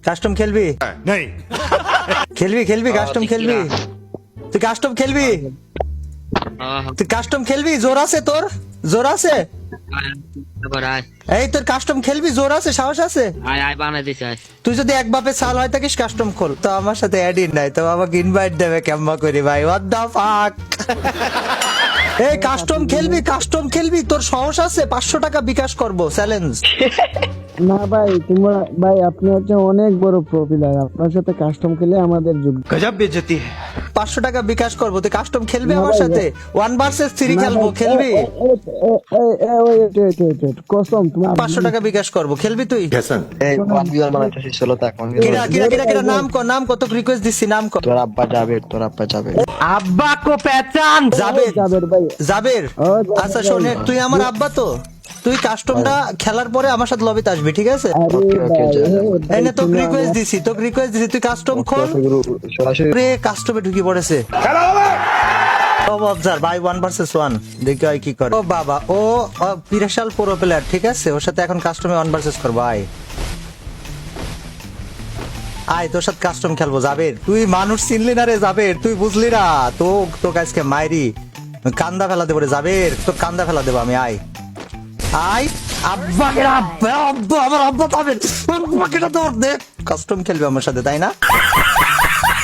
Custom খেলবি? नहीं খেলবি কাস্টম খেলবি? তুই কাস্টম খেলবি? তুই কাস্টম খেলবি? জোর আছে তোর? জোর আছে? এই তোর কাস্টম খেলবি? জোর আছে? সাহস আছে? তুই যদি এক বাপে সাল হয় থাকিস কাস্টম খোল। তো আমার সাথে অ্যাড ইন নাই, তো আমাকে ইনভাইট দেবে কেমবা করি ভাই? হোয়াট দা ফাক। এই কাস্টম খেলবি? কাস্টম খেলবি? তোর সাহস আছে? 500 টাকা বিকাশ করবো চ্যালেঞ্জ। না ভাই, তোমরা ভাই আপনি হচ্ছে অনেক বড় প্রোপিলার, আপনার সাথে কাস্টম খেলে আমাদের যোগ্য। गजब बेइज्जती है 500 টাকা বিকাশ করবো, তুই কাস্টম খেলবি আমার ভাই, সাথে? 1 vs 3 খেলবো, খেলবি? কসম তোমার 500 টাকা বিকাশ করবো, খেলবি তুই? এই 1v1 বানাইতেছিস চলো তা কিরা নাম কর, নাম কত রিকোয়েস্ট দিচ্ছি, নাম কর। তোর আব্বা যাবে, তোর আব্বা যাবে। আব্বা কো পেচান জাবের। জাবের ভাই। জাবের, আচ্ছা শোনে, তুই আমার আব্বা তো, তুই কাস্টমটা খেলার পরে আমার সাথে লবিতে আসবি, ঠিক আছে? এই নে তোকে রিকোয়েস্ট দিছি, তুই কাস্টম খোল। সরাসরি রে কাস্টমে ঢুকে পড়েছে। অবজার ভাই 1 vs 1 দেখি হয় কি করে। ও বাবা, ও বিশাল প্রো প্লেয়ার, ঠিক আছে? ওর সাথে এখন কাস্টমে 1 vs করবো। আয় তোর সাথে কাস্টম খেলবো। জাবের, তুই মানুষ চিনলি না রে জাবের, তুই বুঝলি না তো, তোকে আজকে মাইরি কান্দা ফেলা দেবো রে জাবের, তোর কান্দা ফেলা দেবো আমি। আয় আব্বা কেনা, আব্বা আমার আব্বা পাবেন, আব্বা কেনা তোর দেখ কাস্টম খেলবে আমার সাথে, তাই না?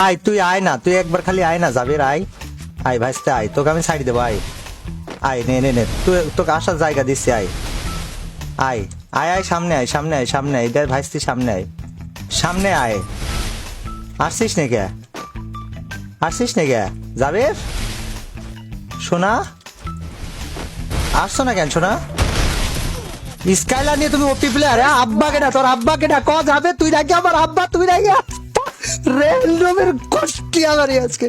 আয় তুই আয় না, তুই একবার খালি আয় না জাবের, আয় ভাইস্তে আয়, তোকে আমি ছাড়ি দেবো। আয় নে তুই, তোকে আসার জায়গা দিচ্ছি। আয় সামনে আয় এটা ভাইস্তি, সামনে আয়। আসছিস নে কে জাবের? শোনা আসছো না কেন? শোনা স্কাইলার নিয়ে তুমি ওপি প্লেয়ার? আব্বা কেনা, তোর আব্বা কেনা ক যাবে? তুই নাকি আমার আব্বা? তুই নাকি রেল রোমের কষ্টি আমার আজকে।